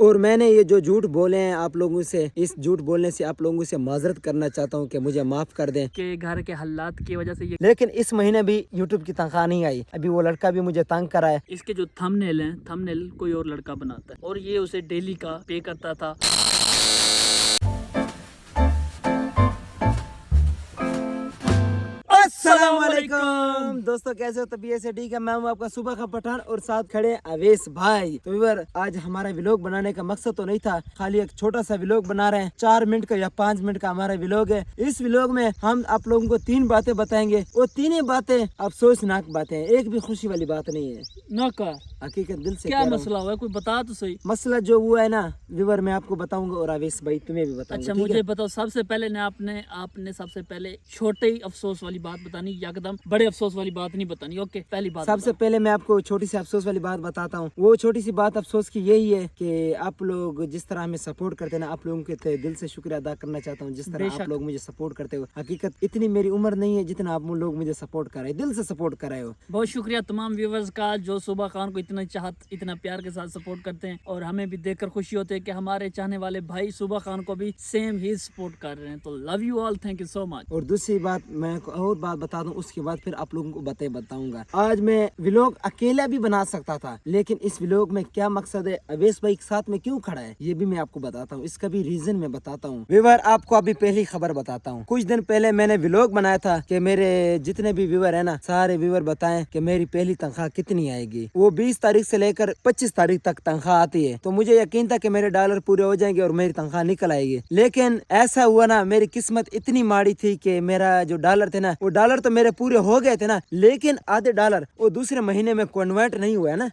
اور میں نے یہ جو جھوٹ بولے ہیں آپ لوگوں سے، اس جھوٹ بولنے سے آپ لوگوں سے معذرت کرنا چاہتا ہوں کہ مجھے معاف کر دیں کہ گھر کے حالات کی وجہ سے یہ، لیکن اس مہینے بھی یوٹیوب کی تنخواہ نہیں آئی. ابھی وہ لڑکا بھی مجھے تنگ کرا ہے. اس کے جو تھم نیل ہیں، تھم نیل کوئی اور لڑکا بناتا ہے اور یہ اسے ڈیلی کا پے کرتا تھا. السلام علیکم دوستوں، کیسے ہو؟ طبیعت سے ٹھیک ہے؟ میں ہوں آپ کا صبح کا پٹھان اور ساتھ کھڑے اویس بھائی. تو ویور، آج ہمارا ویلوگ بنانے کا مقصد تو نہیں تھا، خالی ایک چھوٹا سا ویلوگ بنا رہے ہیں. 4 منٹ کا یا 5 منٹ کا ہمارا ویلوگ ہے. اس ویلوگ میں ہم آپ لوگوں کو 3 باتیں بتائیں گے. وہ تینیں باتیں افسوسناک باتیں ہیں، ایک بھی خوشی والی بات نہیں ہے. نہ کا حقیقت دل سے کیا کہہ رہا ہوں. مسئلہ ہوا ہے؟ کوئی بتا تو صحیح. مسئلہ جو ہوا ہے نا ویور، میں آپ کو بتاؤں گا اور اویس بھائی تمہیں بھی بتاؤں گا. اچھا مجھے بتاؤ، سب سے پہلے آپ نے سب سے پہلے چھوٹے افسوس والی بات بتانی، یکدم بڑے افسوس والی بات نہیں بتانی. اوکے، پہلی بات سب سے پہلے میں آپ کو چھوٹی سی افسوس والی بات بتاتا ہوں. وہ چھوٹی سی بات افسوس کی یہی ہے کہ آپ لوگ جس طرح ہمیں سپورٹ کرتے ہیں نا، آپ لوگوں کے دل سے شکریہ ادا کرنا چاہتا ہوں. جس طرح آپ لوگ مجھے سپورٹ کرتے ہو، حقیقت اتنی میری عمر نہیں ہے جتنا آپ لوگ مجھے سپورٹ کر رہے ہیں، دل سے سپورٹ کر رہے ہو. بہت شکریہ تمام ویورز کا جو صبح خان کو اتنا چاہت، اتنا پیار کے ساتھ سپورٹ کرتے ہیں، اور ہمیں بھی دیکھ کر خوشی ہوتی ہے کہ ہمارے چاہنے والے بھائی صبح خان کو بھی سیم ہی سپورٹ کر رہے ہیں. تو love you all, thank you so much. اور دوسری بات میں اور بات بتا دوں، اس کے بعد پھر آپ لوگوں کو بتاؤں گا. آج میں ویلوگ اکیلا بھی بنا سکتا تھا، لیکن اس ویلوگ میں کیا مقصد ہے، اویس بھائی کے ساتھ میں کیوں کھڑا ہے، یہ بھی میں آپ کو بتاتا ہوں. اس کا بھی ریزن میں بتاتا ہوں. ویور، آپ کو ابھی پہلی خبر بتاتا ہوں. کچھ دن پہلے میں نے ویلوگ بنایا تھا کہ میرے جتنے بھی ویور ہیں نا، سارے ویور بتائیں کہ میری پہلی تنخواہ کتنی آئے گی. وہ 20 تاریخ سے لے کر 25 تاریخ تک تنخواہ آتی ہے، تو مجھے یقین تھا کہ میرے ڈالر پورے ہو جائیں گے اور میری تنخواہ نکل آئے گی. لیکن ایسا ہوا نا، میری قسمت اتنی ماڑی تھی کہ میرا جو ڈالر تھے نا، وہ ڈالر تو میرے پورے ہو گئے تھے نا، لیکن آدھے ڈالر وہ دوسرے مہینے میں کنورٹ نہیں ہوا نا.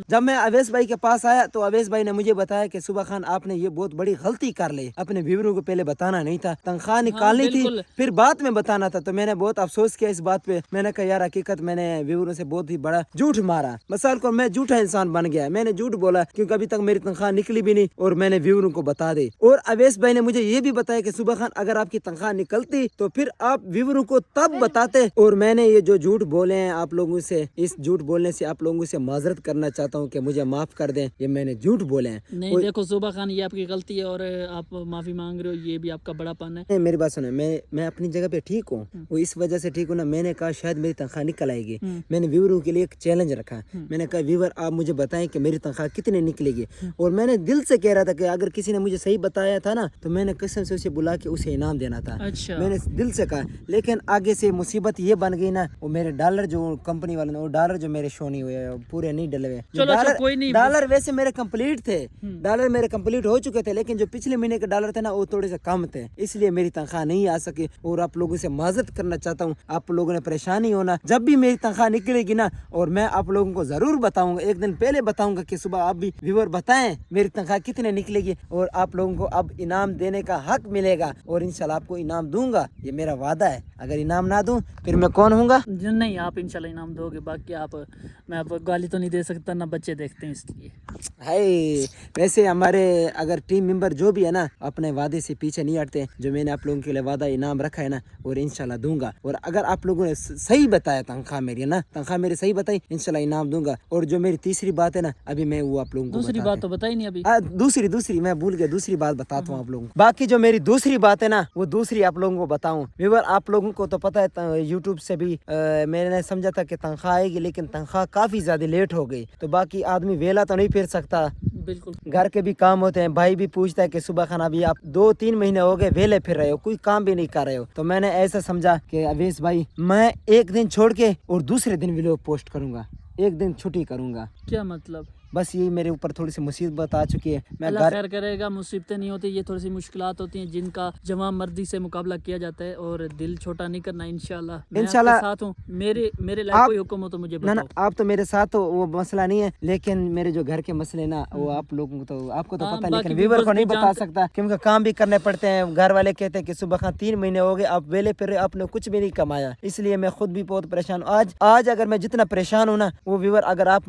جب میں اویس بھائی کے پاس آیا تو اویس بھائی نے مجھے بتایا کہ صبح خان، آپ نے یہ بہت بڑی غلطی کر لی، اپنے ویوروں کو پہلے بتانا نہیں تھا، تنخواہ نکالنی تھی پھر بعد میں بتانا تھا. تو میں نے بہت افسوس کیا اس بات پہ. میں نے کہا یار، حقیقت میں نے ویوروں سے بہت ہی بڑا جھوٹ مارا. مثال کو میں جھوٹا انسان بن گیا، میں نے جھوٹ بولا کیونکہ ابھی تک میری تنخواہ نکلی بھی نہیں اور میں نے ویوروں کو بتا دی. اور اویس بھائی نے مجھے یہ بھی بتایا کہ صبح خان، اگر آپ کی تنخواہ نکلتی تو پھر آپ ویوروں کو تب بتاتے. اور میں نے یہ جو جھوٹ بولے ہیں آپ لوگوں سے، اس جھوٹ بولنے سے آپ لوگوں سے معذرت کرنا چاہتا ہوں کہ مجھے معاف کر دیں. یہ میں نے جھوٹ بولے ہیں. نہیں دیکھو صبح خان، یہ آپ کی غلطی ہے اور آپ معافی مانگ رہے ہو، یہ بھی آپ کا بڑا پن ہے. میری بات سنیں، میں اپنی جگہ پہ ٹھیک ہوں. وہ اس وجہ سے ٹھیک ہوں نا، میں نے کہا شاید میری تنخواہ نکل آئے گی. میں نے ویوروں کے لیے ایک چیلنج رکھا. میں نے کہا ویور، آپ مجھے بتائیں کہ میری تنخواہ کتنے نکلے گی. اور میں نے دل سے کہہ رہا تھا کہ اگر کسی نے مجھے صحیح بتایا تھا نا، تو میں نے قسم سے اسے بلا کے اسے انعام دینا تھا. میں نے دل سے کہا. لیکن آگے سے مصیبت یہ بن گئی نا، وہ میرے ڈالر جو کمپنی والے نے، وہ ڈالر جو میرے شو نہیں ہوئے، پورے نہیں ڈلے ہوئے. ڈالر ویسے میرے کمپلیٹ تھے، ڈالر میرے کمپلیٹ ہو چکے تھے، لیکن جو پچھلے مہینے کے ڈالر تھے نا، وہ تھوڑے سے کم تھے، اس لیے میری تنخواہ نہیں آ سکی. اور آپ لوگوں سے معذرت کرنا چاہتا ہوں. آپ لوگوں نے پریشانی ہونا، جب بھی میری تنخواہ نکلے گی نا، اور میں آپ لوگوں کو ضرور بتاؤں گا، ایک دن پہلے بتاؤں گا کہ صبح آپ بھی ویور بتائیں میری تنخواہ کتنے نکلے گی، اور آپ لوگوں کو اب انعام دینے کا حق ملے گا. اور انشاءاللہ آپ کو انعام دوں گا، یہ میرا وعدہ ہے. اگر انعام نہ دوں پھر میں کون ہوں گا؟ نہیں، آپ انشاءاللہ انعام دو گے. باقی میں آپ گالی تو نہیں دے سکتا، نہ بچے دیکھتے ہیں اس لیے. ہے ویسے ہمارے اگر ٹیم ممبر جو بھی ہے نا، اپنے وعدے سے پیچھے نہیں ہٹتے. جو میں نے آپ لوگوں کے لیے وعدہ انعام رکھا ہے نا، اور انشاءاللہ دوں گا. اور اگر آپ لوگوں نے صحیح بتایا تنخواہ میری نا، تنخواہ میری صحیح بتائی، انشاءاللہ انعام دوں گا. اور جو میری تیسری بات ہے نا، ابھی میں وہ آپ لوگوں کو دوسری بات تو بتائی نہیں ابھی. دوسری میں بھول گیا، دوسری بات بتاتا ہوں آپ لوگوں کو. باقی جو میری دوسری بات ہے نا، وہ دوسری آپ لوگوں کو بتاؤں. ویور، آپ لوگوں کو تو پتہ ہے یوٹیوب سے بھی میں نے سمجھا تھا کہ تنخواہ آئے گی، لیکن تنخواہ کافی زیادہ لیٹ ہو گئی. تو باقی آدمی ویلا تو نہیں پھر سکتا، بالکل گھر کے بھی کام ہوتے ہیں. بھائی بھی پوچھتا ہے کہ صبح خان، ابھی آپ 2-3 مہینے ہو گئے ویلے پھر رہے ہو، کوئی کام بھی نہیں کر رہے ہو. تو میں نے ایسا سمجھا کہ اویس بھائی، میں ایک دن چھوڑ کے اور دوسرے دن ویڈیو پوسٹ کروں گا، ایک دن چھٹی کروں گا. کیا مطلب؟ بس یہی میرے اوپر تھوڑی سی مصیبت آ چکی ہے. میں اللہ خیر کرے گا. مصیبتیں نہیں ہوتی، یہ تھوڑی سی مشکلات ہوتی ہیں جن کا جوان مردی سے مقابلہ کیا جاتا ہے، اور دل چھوٹا نہیں کرنا. انشاءاللہ میں آپ کے ساتھ ہوں. میرے لائف کوئی حکم ہو تو مجھے بتاؤ. آپ تو میرے ساتھ ہو، وہ مسئلہ نہیں ہے. لیکن میرے جو گھر کے مسئلے نا، وہ آپ لوگوں کو تو آپ کو تو پتہ ہے، لیکن ویور کو نہیں بتا سکتا کیونکہ کام بھی کرنے پڑتے ہیں. گھر والے کہتے ہیں کہ صبح خان 3 مہینے ہو گئے آپ ویلے پھر آپ نے کچھ بھی نہیں کمایا. اس لیے میں خود بھی بہت پریشان ہوں. آج اگر میں جتنا پریشان ہوں نا، وہ ویور اگر آپ